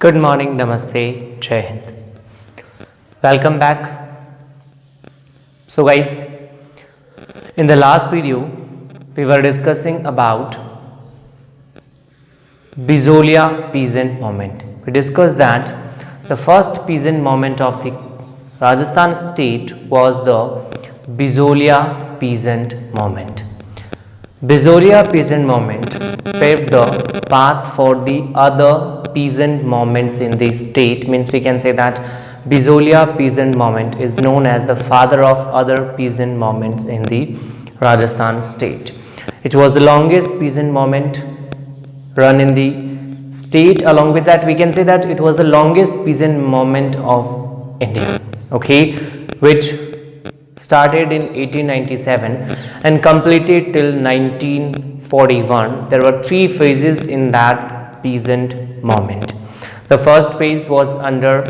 Good morning, Namaste, Jai Hind. Welcome back. So guys, in the last video, we were discussing about Bijolia peasant movement. We discussed that the first peasant movement of the Rajasthan state was the Bijolia peasant movement. Bijolia peasant movement paved the path for the other peasant movements in the state. Means we can say that Bijolia peasant movement is known as the father of other peasant movements in the Rajasthan state. It was the longest peasant movement run in the state. Along with that, we can say that it was the longest peasant movement of India, okay, which started in 1897 and completed till 1941. There were three phases in that peasant movement. The first phase was under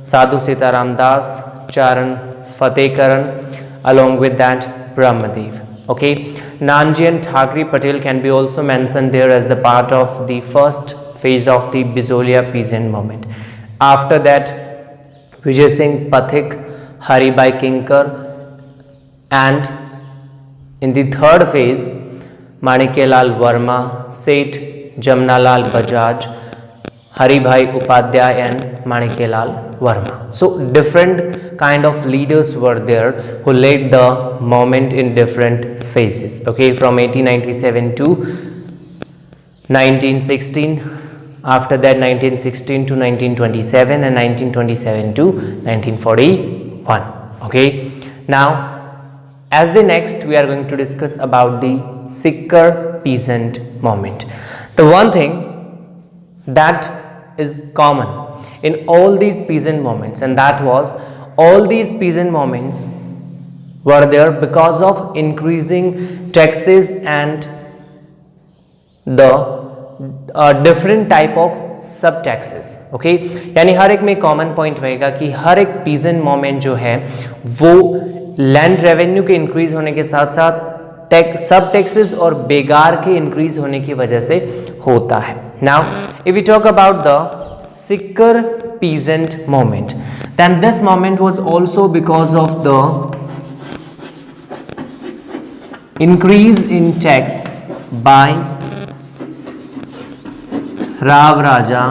Sadhu Sitaram Das, Charan Fatehkaran, along with that Brahmadev. Okay, Nanji and Thakri Patel can be also mentioned there as the part of the first phase of the Bijolia peasant movement. After that, Vijay Singh Pathik, Haribhai Kinkar, and in the third phase, Manikyalal Verma, Seth Jamnalal Bajaj, Haribhai Upadhyay and Manikyalal Verma. So different kind of leaders were there who led the movement in different phases. Okay, from 1897 to 1916. After that, 1916 to 1927 and 1927 to 1941. Okay, now as the next, we are going to discuss about the Sikar peasant movement. The one thing that is common in all these peasant movements, and that was all these peasant movements were there because of increasing taxes and the different type of सब taxes. Okay, यानी हर एक में common point रहेगा कि हर एक pigeon moment जो है वो लैंड रेवेन्यू के इंक्रीज होने के साथ साथ सब टैक्सेस और बेगार के इंक्रीज होने की वजह से होता है. Now if we talk about the Sikar peasant moment, then this moment was also because of the increase in tax by Rao Raja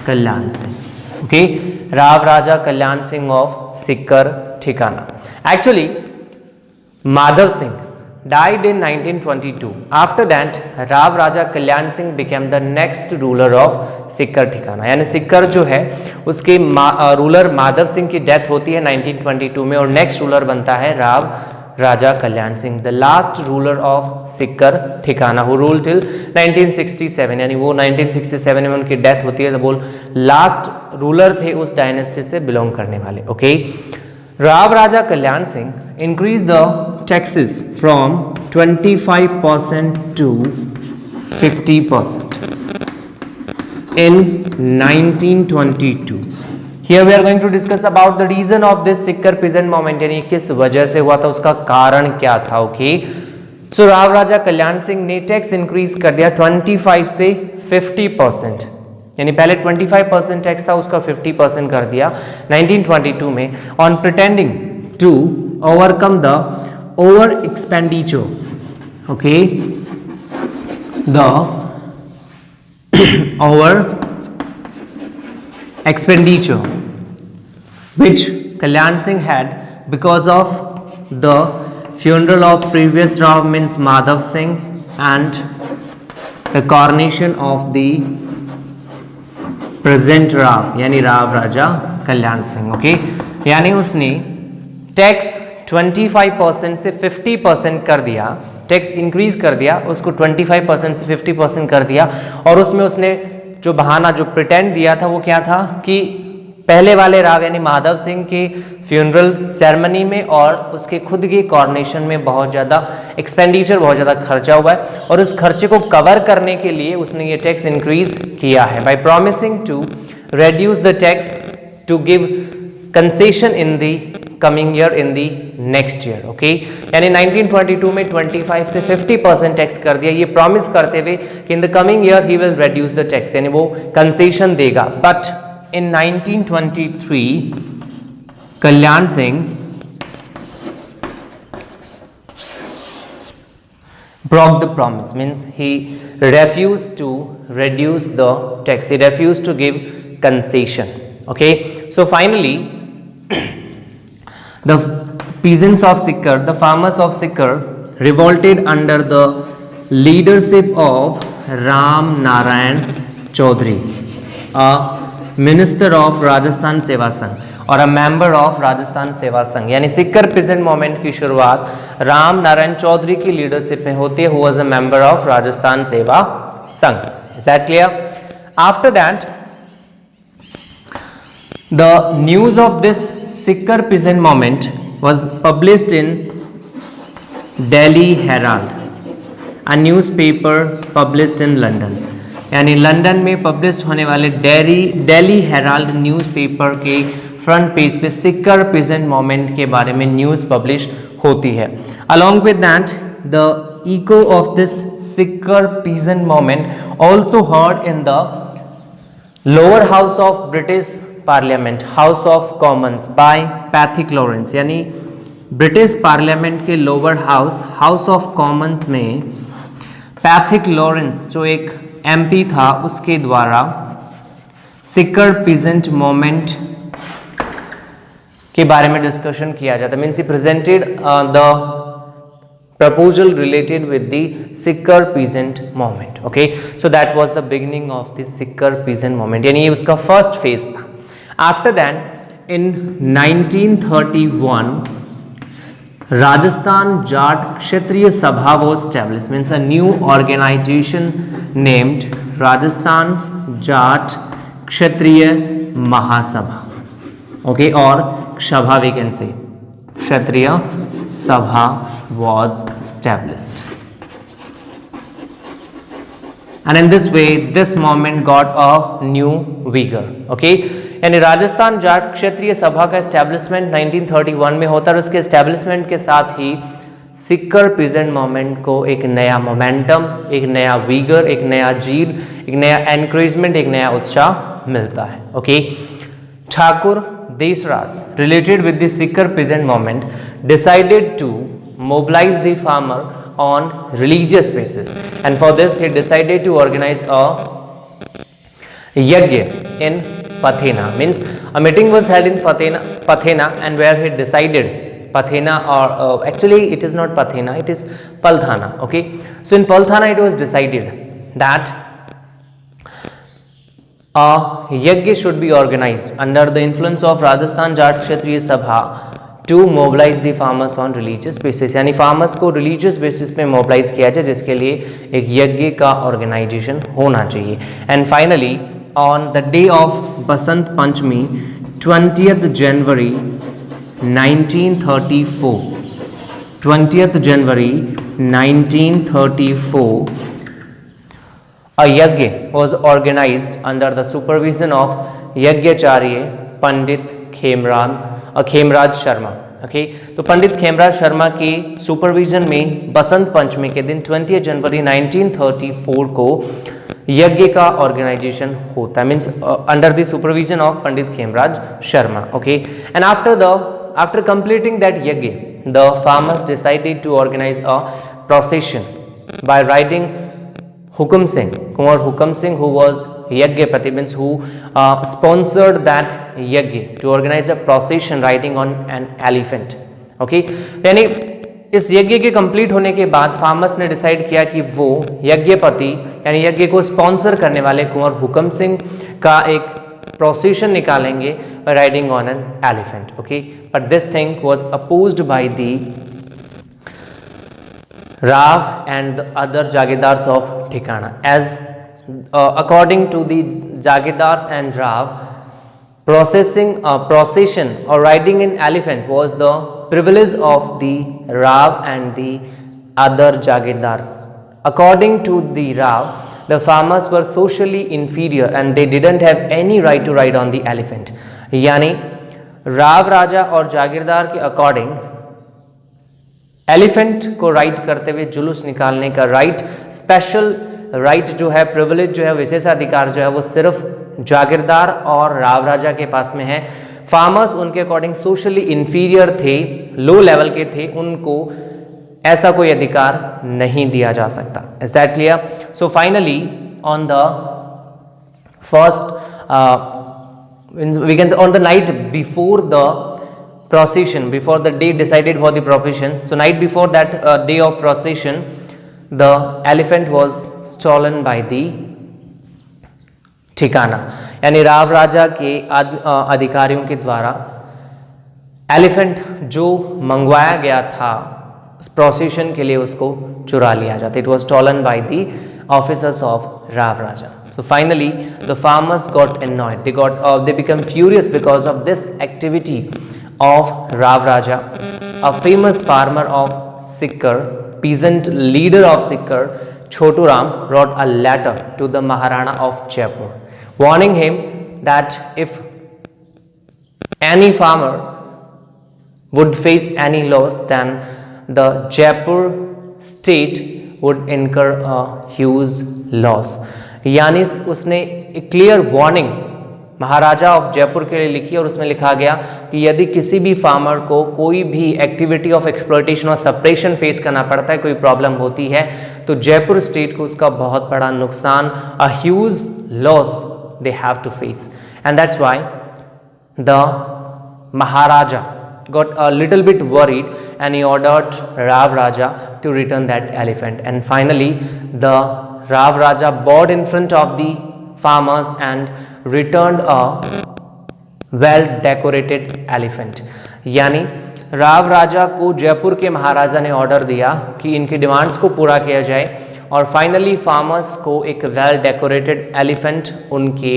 Kalyan Singh. Okay, Rav Raja Kalyan Singh of Sikar Thikana. Actually, Madhav Singh died in 1922. After that, Rav Raja Kalyan Singh became the next ruler of Sikar Thikana. यानी सिक्कर जो है उसके ruler Madhav Singh की death होती है 1922 में और next ruler बनता है Rao Raja Kalyan Singh, the last ruler of Sikar thikana who rule till 1967. यानी वो 1967 में उनकी डेथ होती है, तो वो लास्ट रूलर थे उस डायनेस्टी से बिलोंग करने वाले. Okay, Rao Raja Kalyan Singh increase the taxes from 25% to 50% in 1922. Here we are going to discuss about the reason of this Sikar peasant movement, यानी किस वजह से हुआ था, उसका कारण क्या था. ओके, सो राव राजा कल्याण सिंह ने टैक्स इंक्रीज कर दिया 25 से 50%. यानी पहले 25% टैक्स था, उसका 50% कर दिया 1922 में, on pretending to overcome the over expenditure. Okay, the over expenditure which Kalyan Singh had because of the funeral of previous Rav, means Madhav Singh, and the coronation of the present Rav यानी Rao Raja Kalyan Singh. Okay, यानी उसने tax 25% से 50% कर दिया, tax increase कर दिया, उसको 25% से 50% कर दिया, और उसमें उसने जो बहाना जो प्रिटेंड दिया था वो क्या था कि पहले वाले राव यानी माधव सिंह के फ्यूनरल सेरेमनी में और उसके खुद के कॉर्नेशन में बहुत ज़्यादा एक्सपेंडिचर, बहुत ज़्यादा खर्चा हुआ है, और उस खर्चे को कवर करने के लिए उसने ये टैक्स इंक्रीज किया है by promising to reduce the tax to give concession in the coming year in the next year. okay, यानी 1922 में 25 से 50% टैक्स कर दिया, ये प्रॉमिस करते हुए कि in the coming year he will reduce the tax, यानी वो कंसेशन देगा. But in 1923, Kalyan Singh broke the promise, means he refused to reduce the tax, he refused to give concession. Okay, so finally the peasants of Sikar, the farmers of Sikar revolted under the leadership of Ram Narayan Chaudhary, a minister of Rajasthan Seva Sangh और a member of Rajasthan Seva संघ। यानी सिक्कर peasant movement की शुरुआत राम नारायण चौधरी की leadership में होती है, who was a member of Rajasthan Seva संघ। Is that clear? After that the news of this Sikar peasant movement was published in Delhi Herald, a newspaper published in London. यानी लंदन में पब्लिश होने वाले दिल्ली हेराल्ड न्यूज़पेपर के फ्रंट पेज पे सिक्कर peasant movement के बारे में न्यूज़ पब्लिश होती है। Along with that the echo of this Sikar peasant movement also heard in the lower house of British parliament, House of Commons by Pethick Lawrence. यानी British parliament के lower house, House of Commons में Pethick Lawrence जो एक MP था, उसके द्वारा सिक्कर peasant movement के बारे में डिस्कशन किया जाता है। Means he presented the proposal related with the Sikar peasant movement. Okay, so that was the beginning of the Sikar peasant movement, यानी ये उसका फर्स्ट फेज था। After that in 1931 Rajasthan Jat Kshatriya Sabha was established, means a new organization named Rajasthan Jat Kshatriya Mahasabha. Okay, और Sabha we can say Kshatriya Sabha was established, and in this way this movement got a new vigor. Okay, यानी राजस्थान जाट क्षत्रिय सभा का establishment 1931 में होता है और उसके एस्टेब्लिशमेंट के साथ ही सिक्कर पीजेंट मूवमेंट को एक नया मोमेंटम, एक नया वीगर, एक नया जील, एक नया एनकरेजमेंट, एक नया उत्साह मिलता है। Okay, Thakur Deshraj related with the Sikar peasant movement decided to mobilize the farmer on religious basis, and for this he decided to organize a yajna in Pathena. Means a meeting was held in Pathena, and where he decided Pathena, or actually it is not Pathena, it is Palthana. Okay, so in Palthana it was decided that a yajna should be organized under the influence of Rajasthan Jat Kshatriya Sabha to mobilize the farmers on religious basis, यानी farmers को religious basis पे mobilize किया जाए, जिसके लिए एक यज्ञ का organization होना चाहिए। And finally on the day of Basant Panchami 20th January 1934, 20th January 1934 a yajna was organized under the supervision of यज्ञाचार्य पंडित खेमराज शर्मा। ओके, तो पंडित खेमराज शर्मा के सुपरविजन में बसंत पंचमी के दिन 20 जनवरी 1934 को यज्ञ का ऑर्गेनाइजेशन होता है, means under the supervision of Pandit Khemraj Sharma. Okay, and after completing that yajna, the farmers decided to organize a procession by riding Hukam Singh, Kumar Hukam Singh, who was Yajnapati, means who sponsored that yajna to organize a procession riding on an elephant. Okay, यानी इस यज्ञ के complete होने के बाद farmers ने decide किया कि वो यज्ञपति यानी यज्ञ को स्पॉन्सर करने वाले कुंवर हुकम सिंह का एक प्रोसेशन निकालेंगे riding on an elephant. Okay, but this thing was opposed by the Rav and the other Jagidars of Thikana, as according to the Jagidars and Rav, procession or riding in elephant was the privilege of the Rav and the other Jagidars. According to the Rav, the farmers were socially inferior and they didn't have any right to ride on the elephant. यानी राव राजा और जागीरदार के according elephant को ride करते हुए जुलूस निकालने का right, special right जो है, प्रिविलेज जो है, विशेषाधिकार जो है, वो सिर्फ जागीरदार और राव राजा के पास में है। फार्मर्स उनके अकॉर्डिंग सोशली इंफीरियर थे, लो लेवल के थे, उनको ऐसा कोई अधिकार नहीं दिया जा सकता। Is that clear? So finally on the first we can say on the night before the procession, before the day decided for the procession, so night before that day of procession, the elephant was stolen by the ठिकाना, यानी राव राजा के अधिकारियों के द्वारा elephant जो मंगवाया गया था प्रोसेशन के लिए उसको चुरा लिया जाता। It was stolen by the officers of Rao Raja. So finally, the farmers got annoyed. They became furious because of this activity of Rav Raja. A famous farmer of Sikar, peasant leader of Sikar, Chotu Ram, wrote a letter to the Maharana of Jaipur, warning him that if any farmer would face any loss, then the Jaipur state would incur a huge loss. यानी उसने एक clear warning Maharaja of Jaipur के लिए लिखी और उसमें लिखा गया कि यदि किसी भी फार्मर को कोई भी एक्टिविटी ऑफ एक्सप्लॉयटेशन और सप्रेशन फेस करना पड़ता है, कोई प्रॉब्लम होती है, तो जयपुर स्टेट को उसका बहुत बड़ा नुकसान, a huge loss they have to face, and that's why the Maharaja got a little bit worried and he ordered Rav Raja to return that elephant, and finally the Rav Raja bowed in front of the farmers and returned a well decorated elephant. यानी राव राजा को जयपुर के महाराजा ने order दिया कि इनकी demands को पूरा किया जाए, और फाइनली फार्मर्स को एक वेल डेकोरेटेड एलिफेंट उनके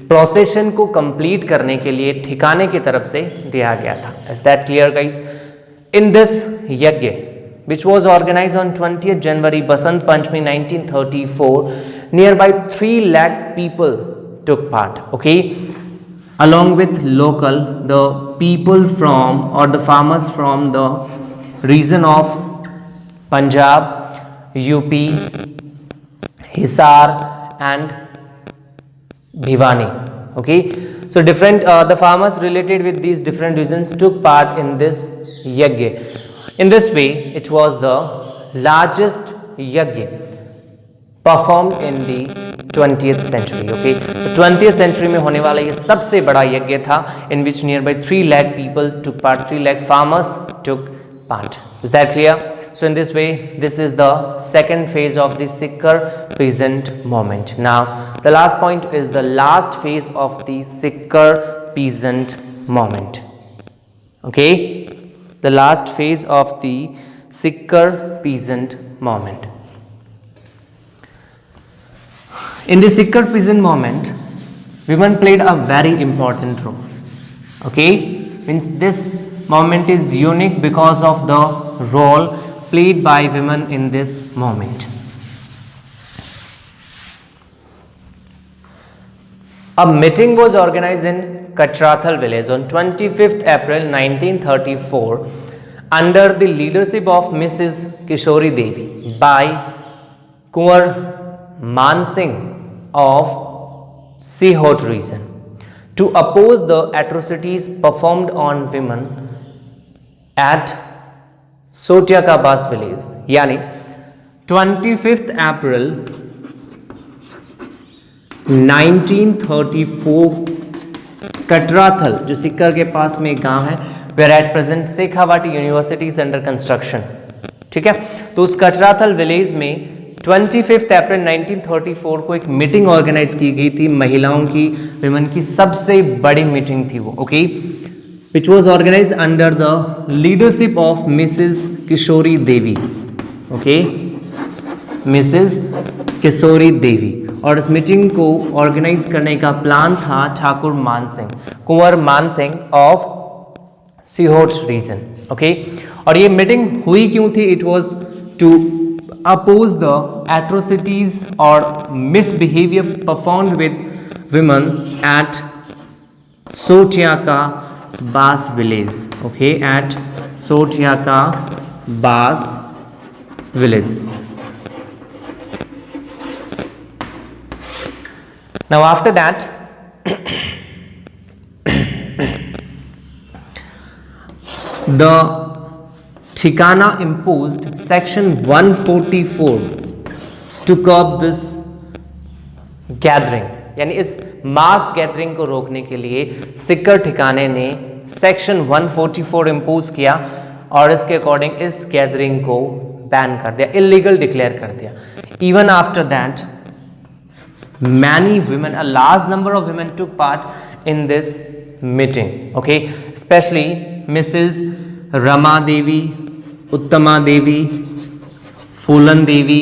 प्रोसेशन को कंप्लीट करने के लिए ठिकाने की तरफ से दिया गया था। Is that clear guys? In this यज्ञ which was organized on 20th January Basant Panchami 1934, nearby 3 lakh people took part. Okay, along with the people from, or the farmers from the region of Punjab, UP, Hisar and Bhiwani. Okay, so different the farmers related with these different regions took part in this yajna. In this way, it was the largest yajna performed in the 20th century. Okay, तो 20th century में होने वाला ये सबसे बड़ा यज्ञ था, in which nearby 3 lakh people took part, 3 lakh farmers took part. Is that clear? So in this way, this is the second phase of the Sikar peasant movement. Now, the last point is the last phase of the Sikar peasant movement. Okay, the last phase of the Sikar peasant movement. In the Sikar peasant movement, women played a very important role. Okay, means this movement is unique because of the role played by women in this movement. A meeting was organized in Katrathal village on 25th April 1934 under the leadership of Mrs. Kishori Devi by Kunwar Man Singh of Sihot region to oppose the atrocities performed on women at सोटिया का बास village. यानी 25th April 1934 Katrathal, जो सिक्कर के पास में एक गांव है, where at present Shekhawati University is under construction. ठीक है, तो उस कटराथल विलेज में 25th April 1934 को एक मीटिंग ऑर्गेनाइज की गई थी, महिलाओं की, विमेन की सबसे बड़ी मीटिंग थी वो। Okay, which was organized under the leadership of Mrs. Kishori Devi. Okay, Mrs. Kishori Devi, और इस मीटिंग को ऑर्गेनाइज करने का प्लान था ठाकुर मान Singh, Kunwar Man Singh of Sihot region. Okay, और ये मीटिंग हुई क्यों थी? It was to oppose the atrocities और misbehaviour performed with women at Sotiaka Bas village. Okay, at Sotiaka Bas village. Now after that, The Thikana imposed section 144 to curb this gathering, यानी इस मास gathering को रोकने के लिए सिक्कर ठिकाने ने section 144 impose किया और इसके अकॉर्डिंग इस गैदरिंग को बैन कर दिया, इलीगल डिक्लेयर कर दिया. Even after that many women, a large number of women took part in this meeting, okay, especially Mrs. Rama Devi, Uttama Devi, Phulan Devi,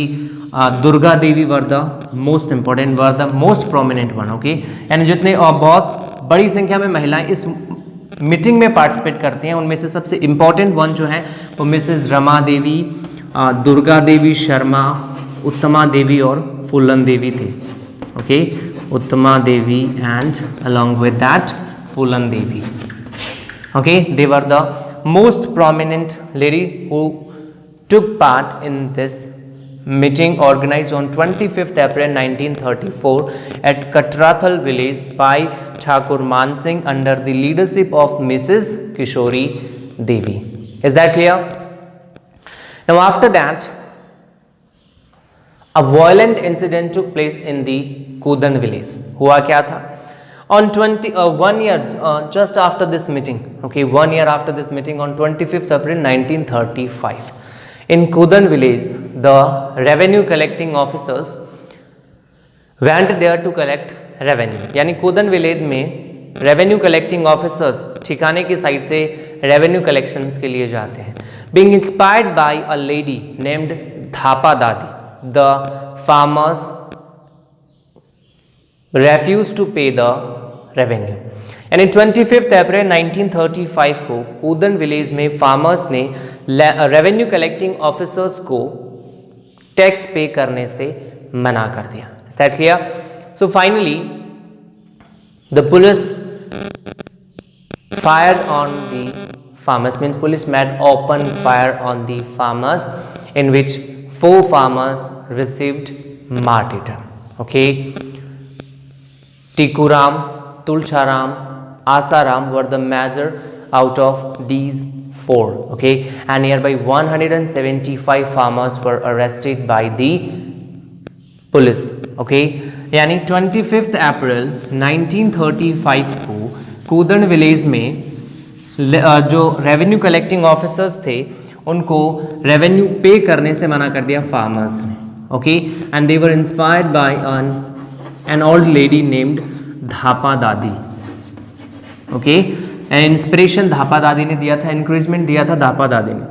Durga Devi were the most important, were the most prominent one, okay. यानी जितने और बहुत बड़ी संख्या में महिलाएं इस meeting में पार्टिसिपेट करती हैं, उनमें से सबसे इम्पोर्टेंट वन जो है वो मिसेस रमा देवी, दुर्गा देवी शर्मा, उत्तमा देवी और फूलन देवी थी, okay, Uttama Devi and along with that Phulan Devi, okay, they were the most prominent lady who took part in this meeting organized on 25th April 1934 at Katrathal village by Thakur Man Singh under the leadership of Mrs. Kishori Devi. Is that clear? Now after that a violent incident took place in the Kudan village. हुआ क्या था? On 1 year just after this meeting, okay, 1 year after this meeting on 25th April 1935, in Kudan village, the revenue collecting officers went there to collect revenue. यानी कुदन village में revenue collecting officers ठिकाने की side से revenue collections के लिए जाते हैं. Being inspired by a lady named Dhapa Dadi, the farmers refused to pay the revenue. यानी 25 अप्रैल 1935 को कूदन विलेज में फार्मर्स ने रेवेन्यू कलेक्टिंग ऑफिसर्स को टैक्स पे करने से मना कर दिया. Is that clear? So finally the police fired on the farmers, means police made open fire on the farmers, in which 4 farmers received martyrdom. Okay, Tikuram, Tulcharam, Asaram were the major out of these 4, okay, and nearby 175 farmers were arrested by the police, okay. यानी 25 अप्रैल 1935 को कूदन village में जो revenue collecting officers थे उनको revenue पे करने से मना कर दिया फार्मर्स ने, okay, and they were inspired by an old lady named Dhapa Dadi, okay, and inspiration Dhapa Dadi ने दिया था, encouragement दिया था Dhapa Dadi ने.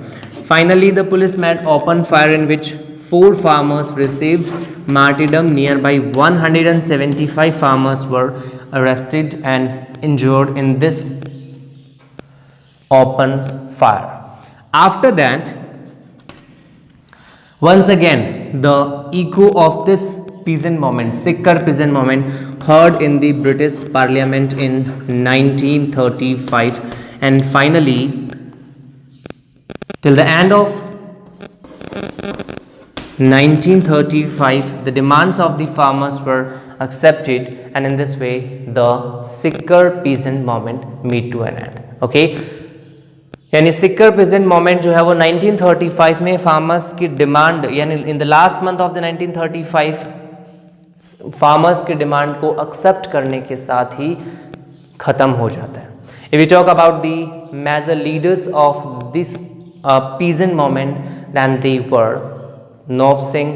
Finally the police made open fire in which 4 farmers received martyrdom. Nearby 175 farmers were arrested and injured in this open fire. After that, once again the echo of this peasant movement, Sikkar peasant movement, heard in the British Parliament in 1935, and finally till the end of 1935 the demands of the farmers were accepted, and in this way the Sikkar peasant movement meet to an end. Okay, यानी सिक्कर pageant moment जो है वो 1935 में farmers की demand, यानी in the last month of the 1935 farmers की demand को accept करने के साथ ही खत्म हो जाता है. If we talk about the major leaders of this peasant movement, then they were Nob Singh,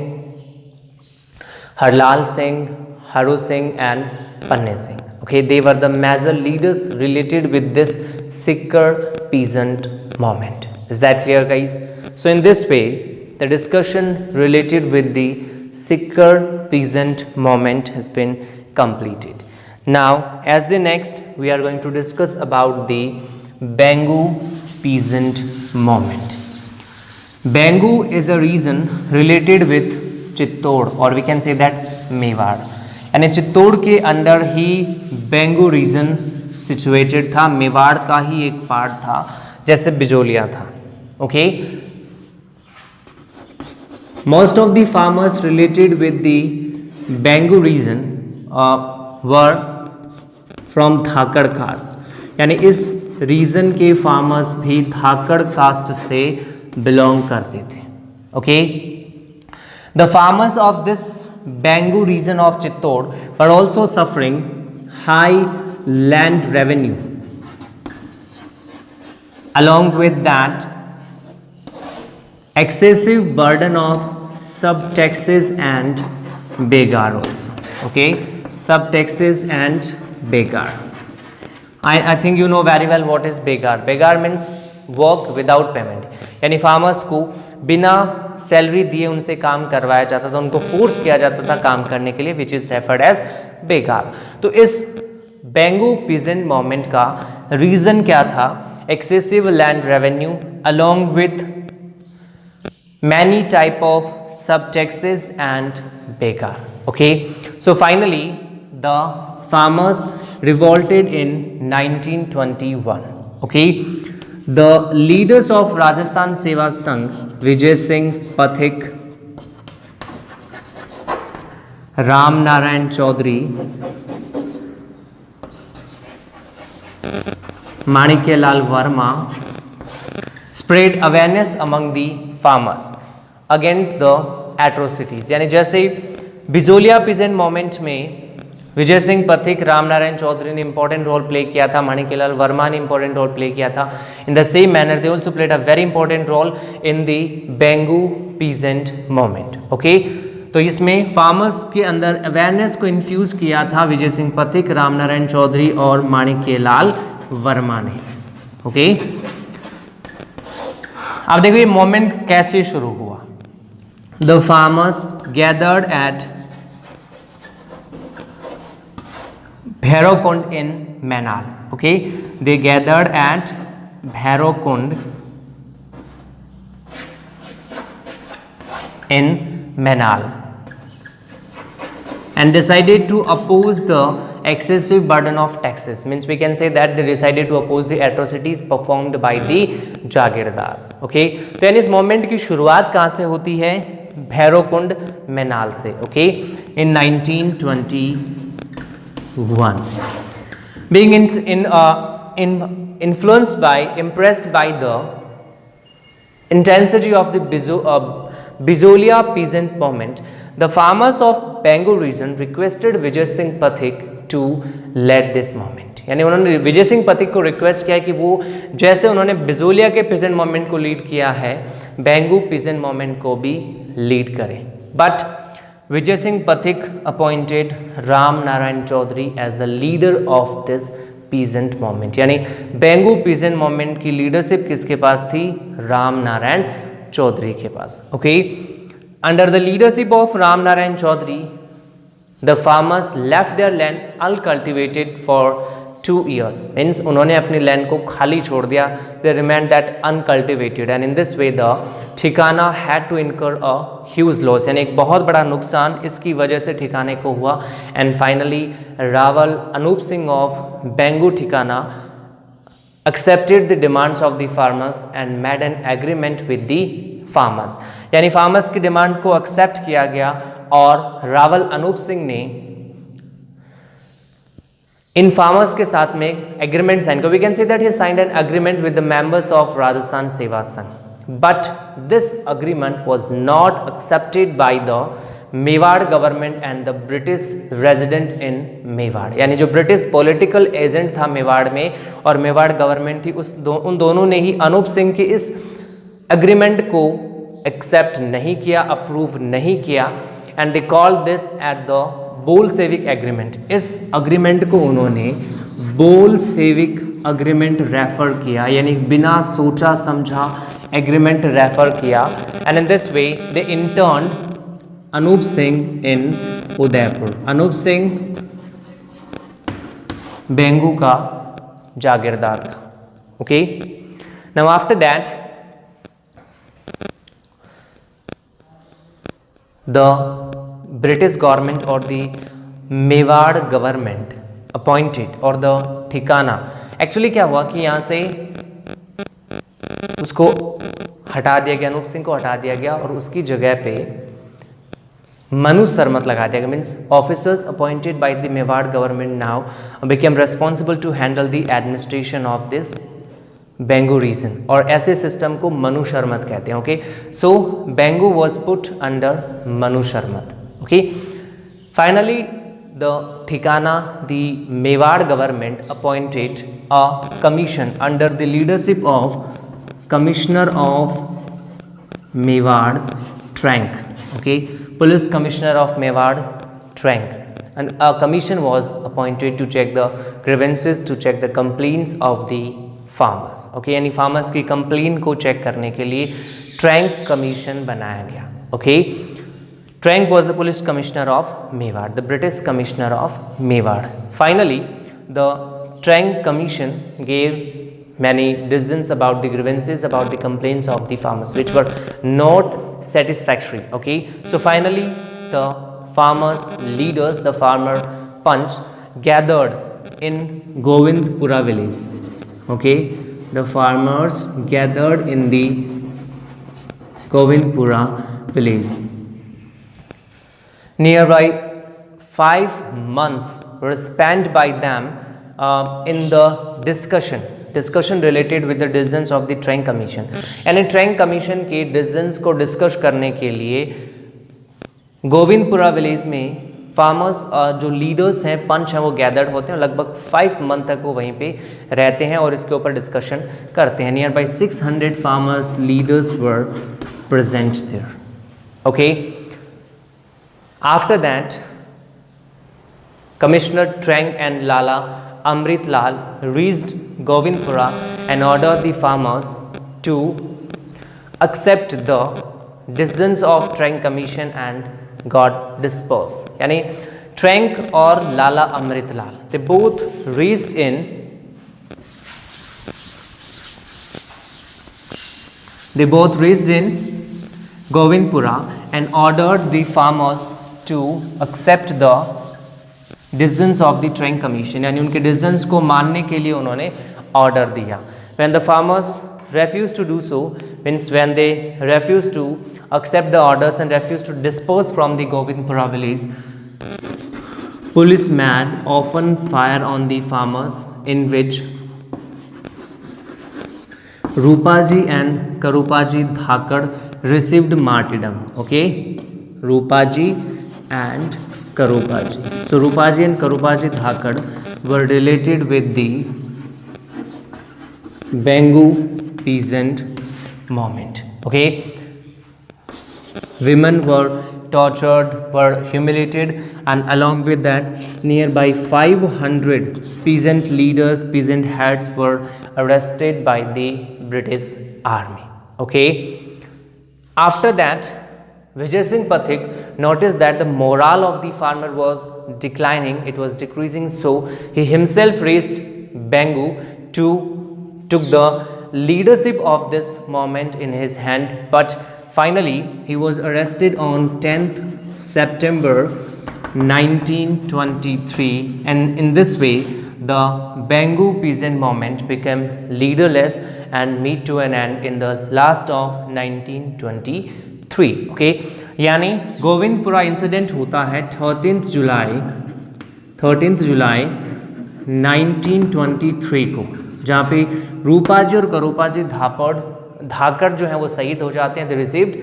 Harlal Singh, Haru Singh and Panne Singh. Okay, they were the major leaders related with this Sikkar peasant movement. Is that clear, guys? So in this way the discussion related with the Sikkar peasant movement has been completed. Now as the next we are going to discuss about the Bengu peasant movement. Bengu is a region related with Chittor, or we can say that Mewar. यानी चित्तौड़ के अंदर ही बेंगू reason situated था, मेवाड़ का ही एक part था जैसे बिजोलिया था. Okay, most of the farmers related with the बेंगू region were from Dhakad caste, यानी इस रीजन के फार्मर्स भी धाकड़ कास्ट से बिलोंग करते थे. Okay, the farmers of this Bangu region of Chittor were also suffering high land revenue. Along with that, excessive burden of subtaxes and begar also. Okay, subtaxes and begar. I think you know very well what is begar. Begar means work without payment. यानी farmers को बिना salary दिए उनसे काम करवाया जाता था, उनको फोर्स किया जाता था काम करने के लिए, which is referred as begar. तो इस बेंगू पीजेंट मूवमेंट का रीजन क्या था? Excessive land revenue along with many type of sub taxes and begar. Okay, so finally the farmers revolted in 1921. Okay, the leaders of Rajasthan Seva Sangh, Vijay Singh Pathik, Ram Narayan Chaudhary, Manikyalal Verma, spread awareness among the farmers against the atrocities. यानी जैसे Bijolia peasant movement में विजय सिंह पथिक, राम नारायण चौधरी ने important role play किया था, माणिक्यलाल वर्मा ने important role play किया था. In the same manner they also played a very important role in the बेंगू पीजेंट मूवमेंट. ओके, तो इसमें फार्मर्स के अंदर अवेयरनेस को इन्फ्यूज किया था विजय सिंह पथिक, राम नारायण चौधरी और माणिक्यलाल वर्मा ने. ओके, अब देखो ये मूवमेंट कैसे शुरू हुआ. The farmers gathered eight Bhairavkund in Mainal. Okay, they gathered at Bhairavkund in Mainal and decided to oppose the excessive burden of taxes. Means we can say that they decided to oppose the atrocities performed by the Jagirdar. Okay, तो यानी इस movement की शुरुआत कहाँ से होती है? भैरवकुंड मैनाल से. Okay, in 1921. Being influenced by, impressed by the intensity of the Bijolia peasant movement, the farmers of Bengu region requested Vijay Singh Pathik to lead this movement. यानी उन्होंने विजय सिंह पथिक को रिक्वेस्ट किया कि वो जैसे उन्होंने बिजोलिया के पीजेंट मूवमेंट को लीड किया है, बेंगू पीजेंट मूवमेंट को भी लीड करें. But Vijay Singh Pathik appointed Ram Narayan Chaudhary as the leader of this peasant movement. यानी बेंगू peasant movement की लीडरशिप किसके पास थी? राम नारायण चौधरी के पास. Okay, under the leadership of Ram Narayan Chaudhary the farmers left their land uncultivated for 2 years. मीन्स उन्होंने अपनी लैंड को खाली छोड़ दिया. They remain that uncultivated and in this way the thikana had to incur a huge loss. यानी एक बहुत बड़ा नुकसान इसकी वजह से ठिकाने को हुआ. And finally Rawal Anup Singh of Bengu thikana accepted the demands of the farmers and made an agreement with the farmers. यानी फार्मर्स की डिमांड को एक्सेप्ट किया गया और रावल अनूप सिंह ने इन फार्मर्स के साथ में एग्रीमेंट साइन किया. We can say that he signed an agreement with the members of Rajasthan Seva Sangh. But this agreement was not accepted by the Mewar government and the British resident in Mewar. यानी जो ब्रिटिश पॉलिटिकल एजेंट था मेवाड़ में और Mewar government थी, उन दोनों ने ही अनूप सिंह के इस एग्रीमेंट को एक्सेप्ट नहीं किया, अप्रूव नहीं किया. And they call this at the Bolshevik agreement. इस अग्रीमेंट को उन्होंने बोलसेविक अग्रीमेंट रेफर किया, यानी बिना सोचा समझा एग्रीमेंट रेफर किया. And in this way they intern Anup Singh in Udaipur. Anup Singh Bengu का जागीरदार था. ओके, now after that the British government or the Mewar government appointed और द ठिकाना. एक्चुअली क्या हुआ कि यहाँ से उसको हटा दिया गया, अनूप सिंह को हटा दिया गया और उसकी जगह पे मनु सरमत लगा दिया गया, means officers appointed by the Mewar government now became responsible to handle the administration of this Bengu region, और ऐसे सिस्टम को मनु शर्मत कहते हैं. Okay, so Bengu was put under मनु शर्मत. Okay, finally the Thikana, the Mewar government appointed a commission under the leadership of Commissioner of Mewar Trank. Okay, Police Commissioner of Mewar Trank, and a commission was appointed to check the grievances, to check the complaints of the farmers. Okay, यानी farmers की complaint को check करने के लिए Trank commission बनाया गया. Okay, Trank was the police commissioner of Mewar, the British commissioner of Mewar. Finally, the Trank commission gave many decisions about the grievances, about the complaints of the farmers, which were not satisfactory. Okay, so finally, the farmers leaders, the farmer punch, gathered in Govindpura village. Okay, the farmers gathered in the Govindpura village. Nearby 5 months were spent by them in the discussion related with the decisions of the Trank Commission. यानी Trank Commission के decisions को discuss करने के लिए Govindpura village में farmers जो leaders हैं, पंच हैं, वो गैदर्ड होते हैं. लगभग 5 मंथ तक वो वहीं पे रहते हैं और इसके ऊपर डिस्कशन करते हैं. Nearby 600 farmers leaders were present there. Okay, after that, Commissioner Trank and Lala Amritlal reached Govindpura and ordered the farmers to accept the decisions of Trank Commission and got dispersed. यानी Trank और Lala Amritlal, they both reached in Govindpura and ordered the farmers to accept the decisions of the Trank Commission. यानी उनके decisions को मानने के लिए उन्होंने order दिया. When the farmers refused to do so, means when they refused to accept the orders and refused to disperse from the Govindpura village, policemen often fire on the farmers, in which Rupaji and Karupaji Dhakad received martyrdom. Okay, Rupaji and Karupaji. So Rupaji and Karupaji Dhakad were related with the Bengu peasant movement. Okay, women were tortured, were humiliated, and along with that, nearby 500 peasant leaders, peasant heads were arrested by the British Army. Okay, after that, Vijay Singh Pathik noticed that the morale of the farmer was declining, it was decreasing, so he himself reached Bengu took the leadership of this movement in his hand, but finally he was arrested on 10th September 1923, and in this way the Bengu peasant movement became leaderless and meet to an end in the last of 1923. Okay, यानी Govindpura incident होता है 13 जुलाई 1923 को, जहाँ पे रूपाजी और करूपाजी धाकड़ जो है वो शहीद हो जाते हैं. They received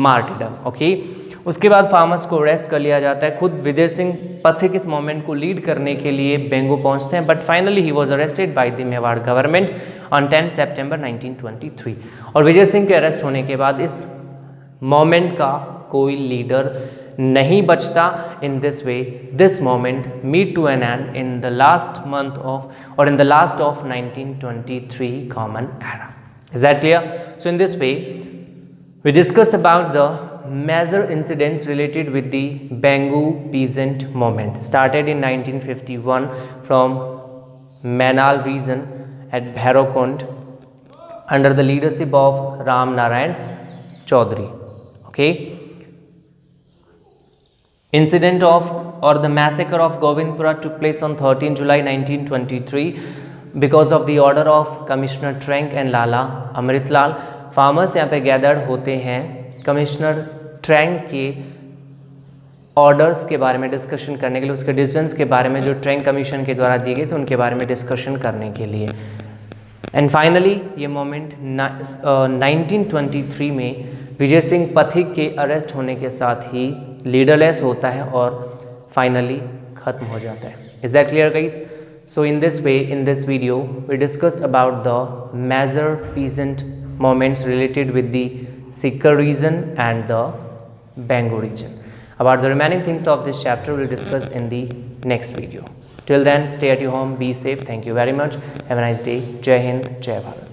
मार्टिडम. ओके, उसके बाद फार्मर्स को अरेस्ट कर लिया जाता है. खुद विजय सिंह पथिक इस मोमेंट को लीड करने के लिए बेंगू पहुंचते हैं, but finally he was arrested bye the Mewar government on 10 सितंबर 1923. और विजय सिंह के अरेस्ट होने के बाद इस मोमेंट का कोई लीडर नहीं बचता. In this way this moment meet to an end in the last month of और in the last of 1923 common era. Is that clear? So in this way we discussed about the major incidents related with the Bengu peasant movement started in 1951 from Mainal region at Bhairokund under the leadership of Ram Narayan Chaudhary. Okay, incident of or the massacre of Govindpura took place on 13 July 1923 because of the order of Commissioner Trank and Lala Amritlal. Farmers यहाँ पे gathered होते हैं commissioner trunk के orders के बारे में discussion करने के लिए, उसके डिसीजंस के बारे में जो ट्रेंग कमीशन के द्वारा दिए गए थे उनके बारे में डिस्कशन करने के लिए। एंड फाइनली ये मोमेंट 1923 में विजय सिंह पथिक के अरेस्ट होने के साथ ही लीडरलेस होता है और फाइनली ख़त्म हो जाता है। Is that clear guys? So in this way, in this video, we discussed about the major peasant moments related with the Sikar region and the Bengal region. About the remaining things of this chapter, we'll discuss in the next video. Till then, stay at your home, be safe. Thank you very much. Have a nice day. Jai Hind, Jai Bharat.